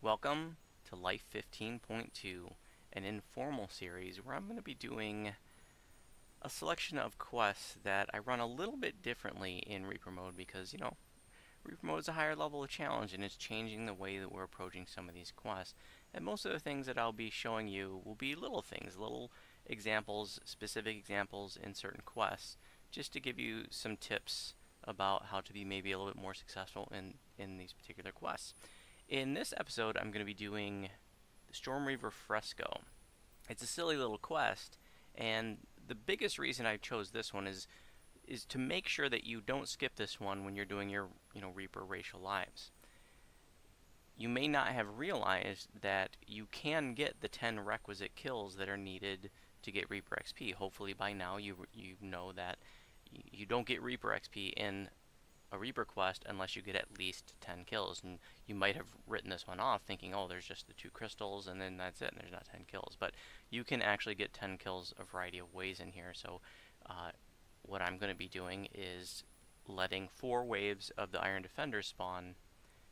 Welcome to Life 15.2, an informal series where I'm going to be doing a selection of quests that I run a little bit differently in Reaper mode because, Reaper mode is a higher level of challenge and it's changing the way that we're approaching some of these quests. And most of the things that I'll be showing you will be little things, little examples, specific examples in certain quests, just to give you some tips about how to be maybe a little bit more successful in these particular quests. In this episode, I'm going to be doing the Stormreaver Fresco. It's a silly little quest, and the biggest reason I chose this one is to make sure that you don't skip this one when you're doing your Reaper racial lives. You may not have realized that you can get the 10 requisite kills that are needed to get Reaper XP. Hopefully by now you know that you don't get Reaper XP in a Reaper quest unless you get at least 10 kills. And you might have written this one off thinking, oh, there's just the 2 crystals and then that's it, and there's not 10 kills. But you can actually get 10 kills a variety of ways in here. So what I'm going to be doing is letting 4 waves of the Iron Defenders spawn.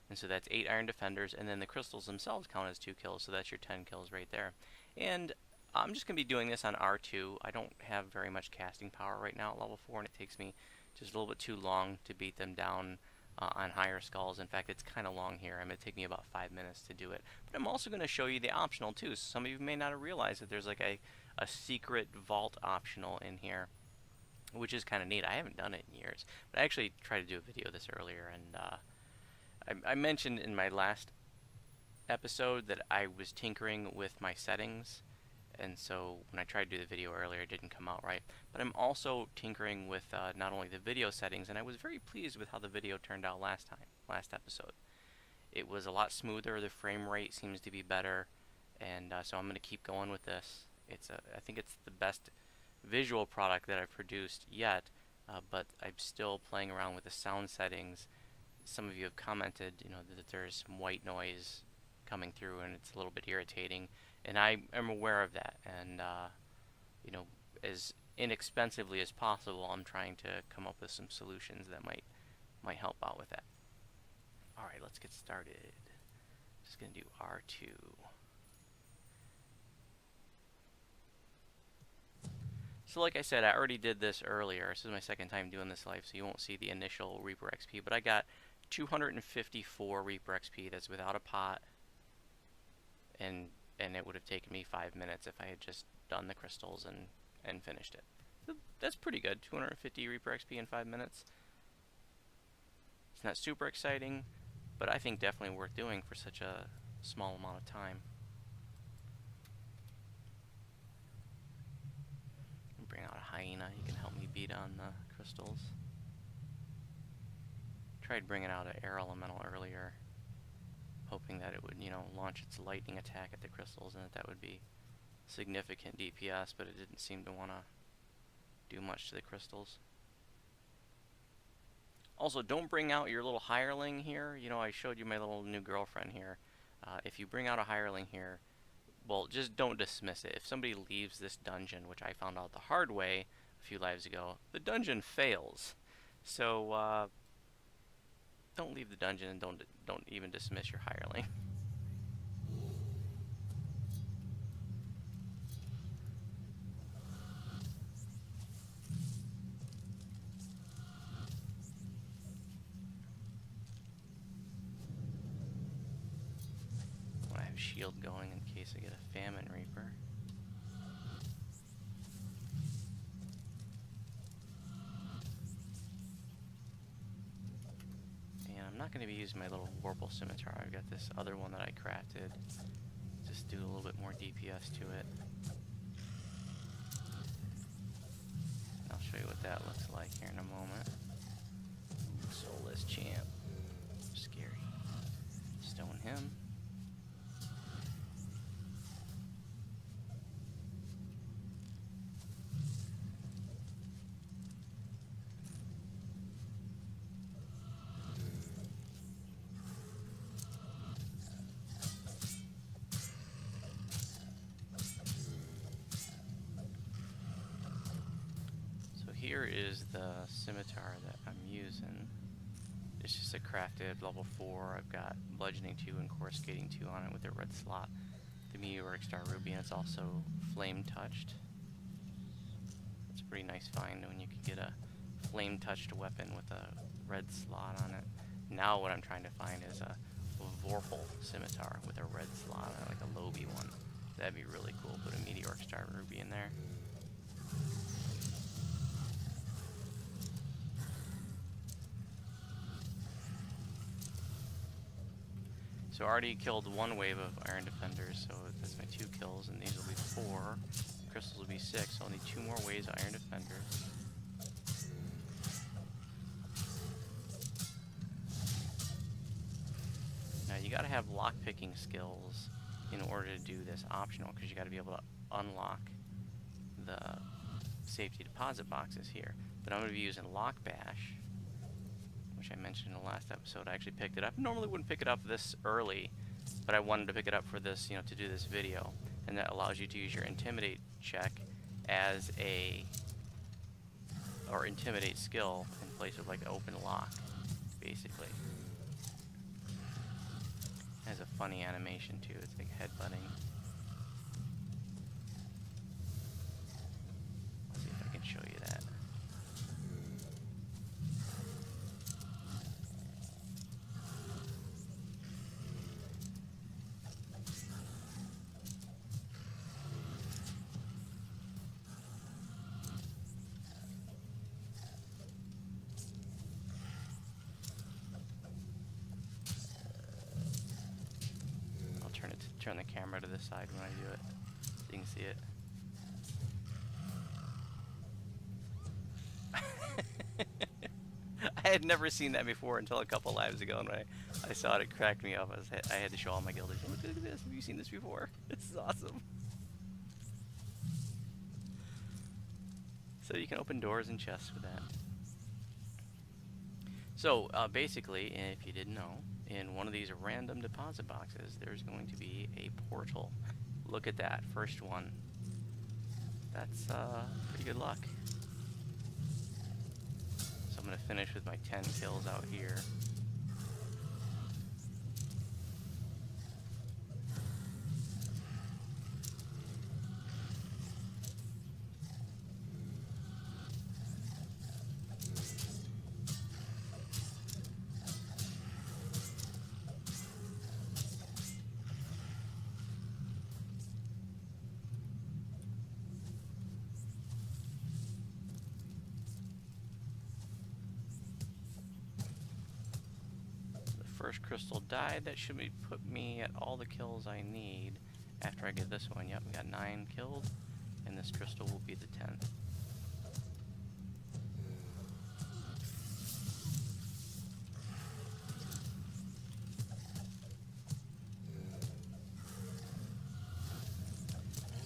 And so that's 8 Iron Defenders, and then the crystals themselves count as 2 kills, so that's your 10 kills right there. And I'm just going to be doing this on R2. I don't have very much casting power right now at level 4, and it takes me just a little bit too long to beat them down on higher skulls. In fact, it's kind of long here. It take me about 5 minutes to do it. But I'm also going to show you the optional too. So some of you may not have realized that there's like a secret vault optional in here, which is kind of neat. I haven't done it in years. But I actually tried to do a video of this earlier, and I mentioned in my last episode that I was tinkering with my settings. And so when I tried to do the video earlier, it didn't come out right. But I'm also tinkering with not only the video settings, and I was very pleased with how the video turned out last episode. It was a lot smoother, the frame rate seems to be better, and so I'm going to keep going with this. I think it's the best visual product that I've produced yet, but I'm still playing around with the sound settings. Some of you have commented, that there's some white noise coming through, and it's a little bit irritating. And I am aware of that, and as inexpensively as possible, I'm trying to come up with some solutions that might help out with that. All right, let's get started. Just gonna do R2. So like I said, I already did this earlier. This is my second time doing this live, so you won't see the initial Reaper XP, but I got 254 Reaper XP. That's without a pot, and it would have taken me 5 minutes if I had just done the crystals and finished it. So that's pretty good, 250 Reaper XP in 5 minutes. It's not super exciting, but I think definitely worth doing for such a small amount of time. Bring out a hyena, you can help me beat on the crystals. Tried bringing out an air elemental earlier, hoping that it would, launch its lightning attack at the crystals and that would be significant DPS, but it didn't seem to want to do much to the crystals. Also, don't bring out your little hireling here. I showed you my little new girlfriend here. If you bring out a hireling here, well, just don't dismiss it. If somebody leaves this dungeon, which I found out the hard way a few lives ago, the dungeon fails. So, don't leave the dungeon and don't even dismiss your hireling. When I have shield going in case I get a famine reaper. I'm not going to be using my little Warble Scimitar. I've got this other one that I crafted. Just do a little bit more DPS to it. And I'll show you what that looks like here in a moment. Soulless champ. Scary. Stone him. Here is the scimitar that I'm using. It's just a crafted level 4. I've got bludgeoning 2 and core skating 2 on it with a red slot. The meteoric star ruby, and it's also flame touched. It's a pretty nice find when you can get a flame touched weapon with a red slot on it. Now what I'm trying to find is a Vorpal scimitar with a red slot on it, like a Lobi one. That'd be really cool. Put a meteoric star ruby in there. So I already killed one wave of Iron Defenders, so that's my 2 kills, and these will be 4. Crystals will be 6, so I'll need 2 more waves of Iron Defenders. Now you gotta have lockpicking skills in order to do this optional, because you gotta be able to unlock the safety deposit boxes here. But I'm gonna be using Lock Bash, which I mentioned in the last episode. I actually picked it up. Normally wouldn't pick it up this early, but I wanted to pick it up for this, you know, to do this video. And that allows you to use your Intimidate check as a, or Intimidate skill in place of like open lock, basically. It has a funny animation too. It's like headbutting. Let's see if I can show you that. Turn the camera to the side when I do it, so you can see it. I had never seen that before until a couple lives ago, and when I saw it, it cracked me up. I had to show all my guildies, look at this, have you seen this before? This is awesome. So you can open doors and chests with that. So basically, if you didn't know, in one of these random deposit boxes, there's going to be a portal. Look at that, first one. That's pretty good luck. So I'm going to finish with my 10 kills out here. First crystal died. That should put me at all the kills I need after I get this one. Yep, we got 9 killed, and this crystal will be the 10th.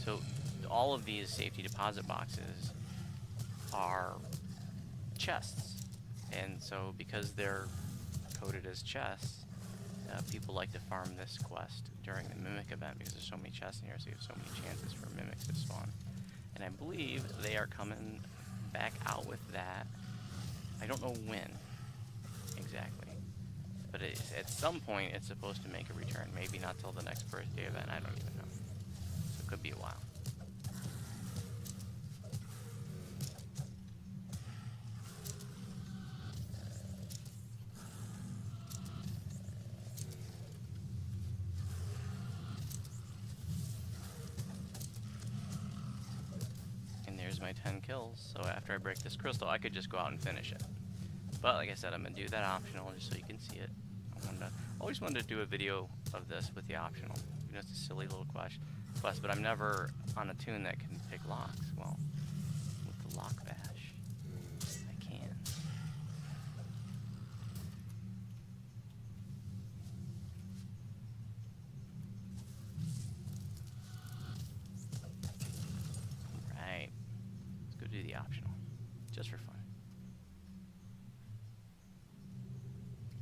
So all of these safety deposit boxes are chests, and so because they're coded as chests, people like to farm this quest during the Mimic event because there's so many chests in here, so you have so many chances for Mimics to spawn. And I believe they are coming back out with that. I don't know when exactly, but at some point it's supposed to make a return. Maybe not till the next birthday event, I don't even know. So it could be a while. My 10 kills, so after I break this crystal I could just go out and finish it, but like I said, I'm gonna do that optional just so you can see it. I always wanted to do a video of this with the optional. You know, it's a silly little quest, but I'm never on a tune that can pick locks. Well, with the Lock Bash I can. Do the optional, just for fun.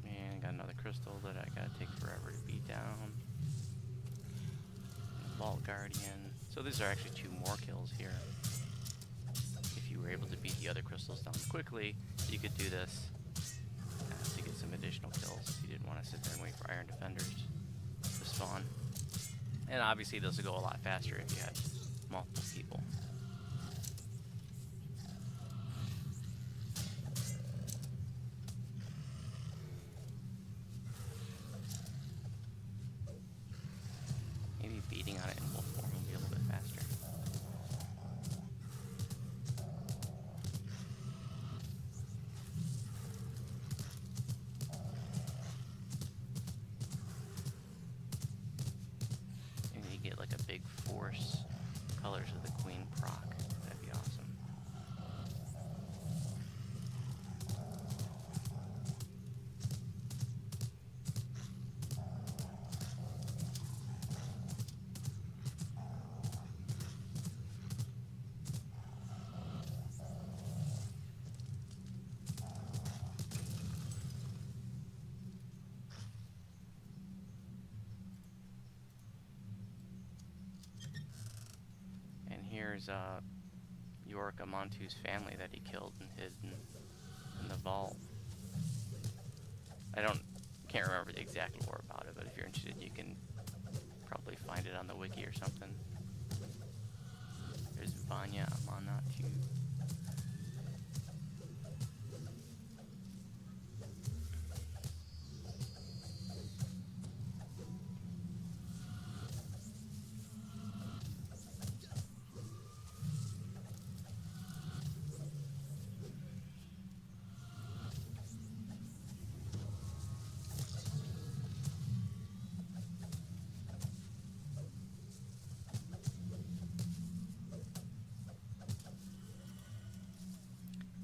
And got another crystal that I gotta take forever to beat down. Vault Guardian. So these are actually 2 more kills here. If you were able to beat the other crystals down quickly, you could do this to get some additional additional kills. You didn't want to sit there and wait for Iron Defenders to spawn. And obviously this will go a lot faster if you had multiple people. Maybe beating on it in wolf form will be a little bit faster. Maybe you get like a big force, colors of the Queen proc. That'd be awesome. Here's York Amantu's family that he killed and hid in the vault. Can't remember the exact lore about it, but if you're interested, you can probably find it on the wiki or something. There's Vanya Amanatu.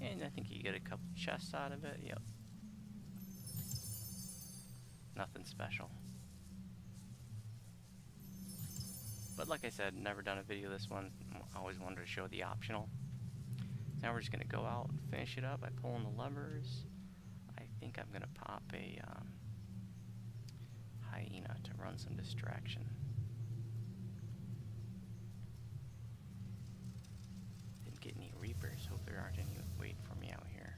And I think you get a couple chests out of it. Yep. Nothing special. But like I said, never done a video this one. I always wanted to show the optional. Now we're just going to go out and finish it up by pulling the levers. I think I'm going to pop a hyena to run some distraction. Didn't get any reapers. Hope there aren't any waiting for me out here.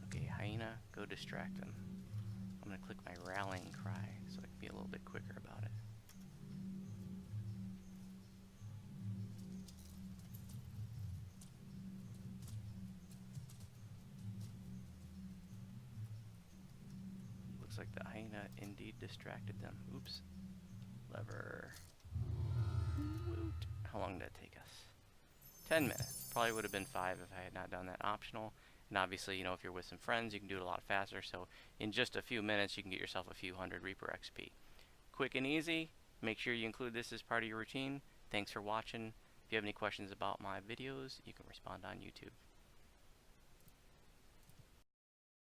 Okay, hyena, go distract them. I'm going to click my rallying cry so I can be a little bit quicker about it. Looks like the hyena indeed distracted them. Oops. Lever. Woot. How long did that take us? 10 minutes. Probably would have been 5 if I had not done that optional. And obviously, you know, if you're with some friends, you can do it a lot faster. So in just a few minutes, you can get yourself a few hundred Reaper XP. Quick and easy. Make sure you include this as part of your routine. Thanks for watching. If you have any questions about my videos, you can respond on YouTube.